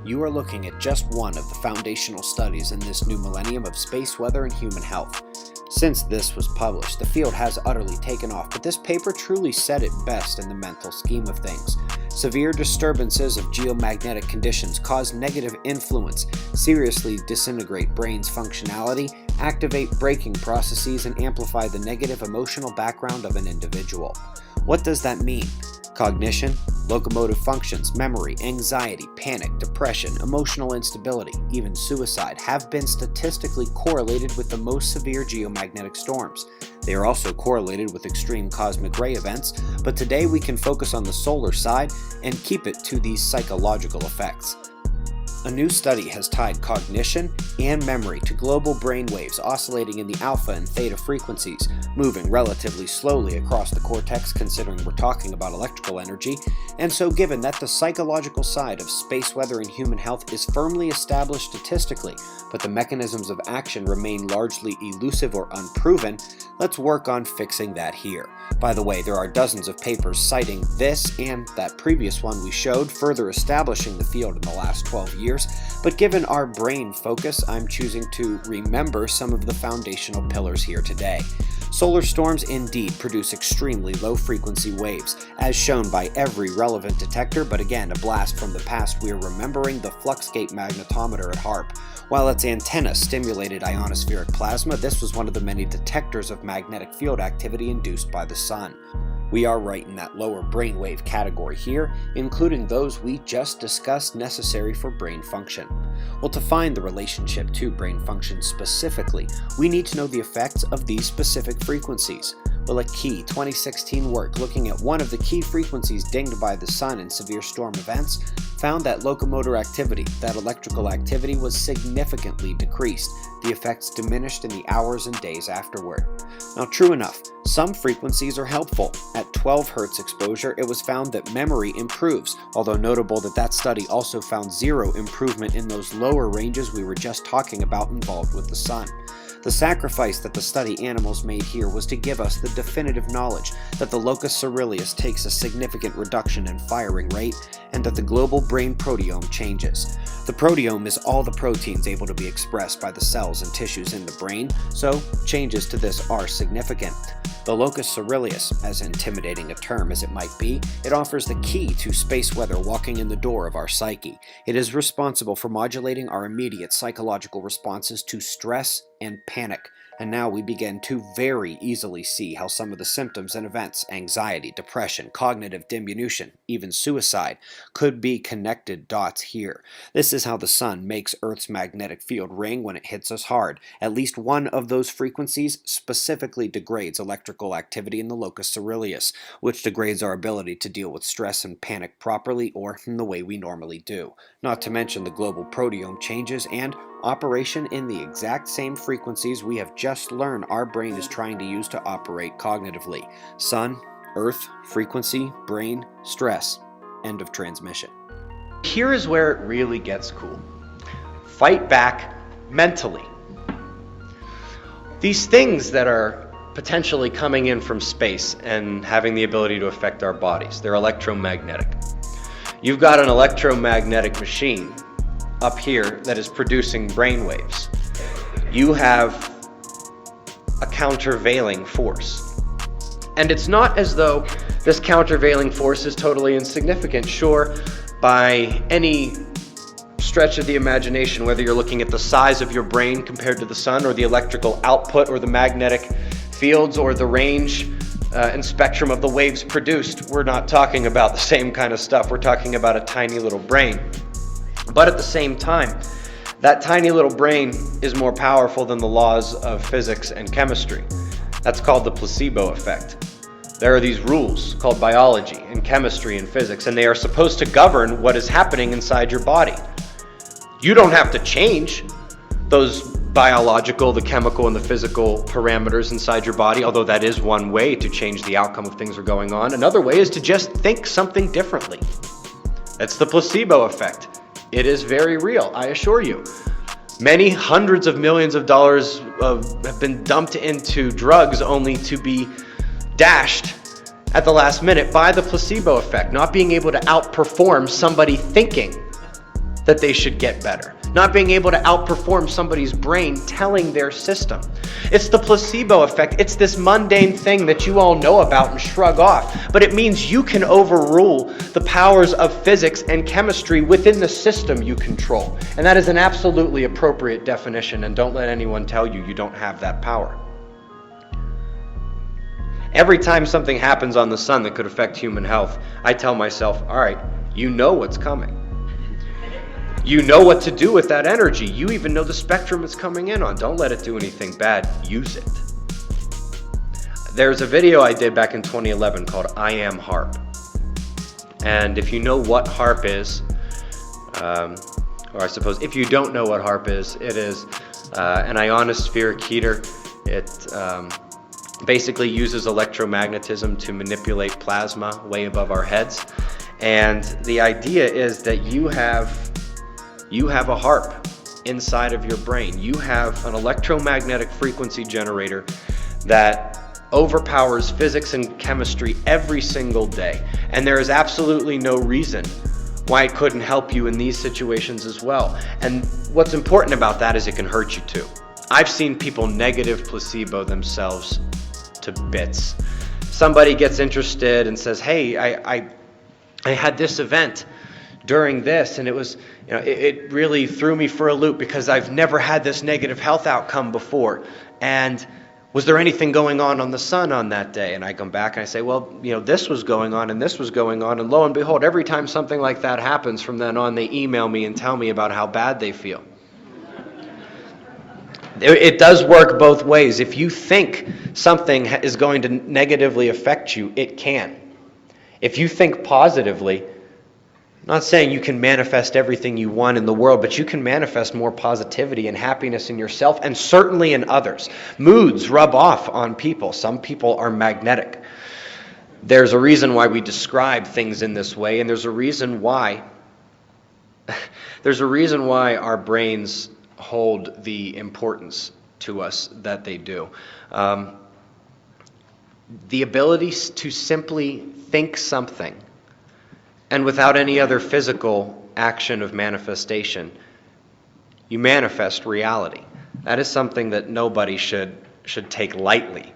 You are looking at just one of the foundational studies in this new millennium of space weather and human health. Since this was published, the field has utterly taken off, but this paper truly said it best in the mental scheme of things. Severe disturbances of geomagnetic conditions cause negative influence, seriously disintegrate brain's functionality, activate braking processes, and amplify the negative emotional background of an individual. What does that mean? Cognition, locomotive functions, memory, anxiety, panic, depression, emotional instability, even suicide have been statistically correlated with the most severe geomagnetic storms. They are also correlated with extreme cosmic ray events, but today we can focus on the solar side and keep it to these psychological effects. A new study has tied cognition and memory to global brain waves oscillating in the alpha and theta frequencies, moving relatively slowly across the cortex considering we're talking about electrical energy, and so given that the psychological side of space weather and human health is firmly established statistically, but the mechanisms of action remain largely elusive or unproven, let's work on fixing that here. By the way, there are dozens of papers citing this and that previous one we showed, further establishing the field in the last 12 years, but given our brain focus, I'm choosing to remember some of the foundational pillars here today. Solar storms indeed produce extremely low-frequency waves, as shown by every relevant detector, but again, a blast from the past, we are remembering the Fluxgate magnetometer at HAARP. While its antenna stimulated ionospheric plasma, this was one of the many detectors of magnetic field activity induced by the sun. We are right in that lower brainwave category here, including those we just discussed necessary for brain function. Well, to find the relationship to brain function specifically, we need to know the effects of these specific frequencies. Well, a key 2016 work looking at one of the key frequencies dinged by the sun in severe storm events found that locomotor activity, that electrical activity, was significantly decreased. The effects diminished in the hours and days afterward. Now, true enough, some frequencies are helpful. At 12 Hz exposure, it was found that memory improves, although notable that that study also found zero improvement in those lower ranges we were just talking about involved with the sun. The sacrifice that the study animals made here was to give us the definitive knowledge that the locus coeruleus takes a significant reduction in firing rate and that the global brain proteome changes. The proteome is all the proteins able to be expressed by the cells and tissues in the brain, so changes to this are significant. The locus coeruleus, as intimidating a term as it might be, it offers the key to space weather walking in the door of our psyche. It is responsible for modulating our immediate psychological responses to stress and panic. And now we begin to very easily see how some of the symptoms and events, anxiety, depression, cognitive diminution, even suicide, could be connected dots here. This is how the sun makes Earth's magnetic field ring when it hits us hard. At least one of those frequencies specifically degrades electrical activity in the locus coeruleus, which degrades our ability to deal with stress and panic properly or in the way we normally do. Not to mention the global proteome changes and operation in the exact same frequencies we have just learned our brain is trying to use to operate cognitively. Sun, Earth, frequency, brain, stress. End of transmission. Here is where it really gets cool. Fight back mentally. These things that are potentially coming in from space and having the ability to affect our bodies, they're electromagnetic. You've got an electromagnetic machine up here that is producing brain waves. You have a countervailing force. And it's not as though this countervailing force is totally insignificant. Sure, by any stretch of the imagination, whether you're looking at the size of your brain compared to the sun, or the electrical output, or the magnetic fields, or the range and spectrum of the waves produced, we're not talking about the same kind of stuff. We're talking about a tiny little brain. But at the same time, that tiny little brain is more powerful than the laws of physics and chemistry. That's called the placebo effect. There are these rules called biology and chemistry and physics, and they are supposed to govern what is happening inside your body. You don't have to change those biological, the chemical, and the physical parameters inside your body, although that is one way to change the outcome of things that are going on. Another way is to just think something differently. That's the placebo effect. It is very real, I assure you. Many hundreds of millions of dollars have been dumped into drugs only to be dashed at the last minute by the placebo effect, not being able to outperform somebody thinking that they should get better. Not being able to outperform somebody's brain telling their system. It's the placebo effect. It's this mundane thing that you all know about and shrug off. But it means you can overrule the powers of physics and chemistry within the system you control. And that is an absolutely appropriate definition, and don't let anyone tell you you don't have that power. Every time something happens on the sun that could affect human health, I tell myself, all right, you know what's coming. You know what to do with that energy. You even know the spectrum it's coming in on. Don't let it do anything bad. Use it. There's a video I did back in 2011 called I Am HAARP. And if you know what HAARP is, or I suppose if you don't know what HAARP is, it is an ionospheric heater. It basically uses electromagnetism to manipulate plasma way above our heads. And the idea is that you have a HAARP inside of your brain. You have an electromagnetic frequency generator that overpowers physics and chemistry every single day. And there is absolutely no reason why it couldn't help you in these situations as well. And what's important about that is it can hurt you too. I've seen people negative placebo themselves to bits. Somebody gets interested and says, hey, I had this event during this, and it was, it really threw me for a loop because I've never had this negative health outcome before. And was there anything going on the sun on that day? And I come back and I say, well, this was going on and this was going on. And lo and behold, every time something like that happens from then on, they email me and tell me about how bad they feel. It does work both ways. If you think something is going to negatively affect you, it can. If you think positively, I'm not saying you can manifest everything you want in the world, but you can manifest more positivity and happiness in yourself and certainly in others. Moods rub off on people. Some people are magnetic. There's a reason why we describe things in this way, and there's a reason why our brains hold the importance to us that they do. The ability to simply think something, and without any other physical action of manifestation, you manifest reality. That is something that nobody should take lightly.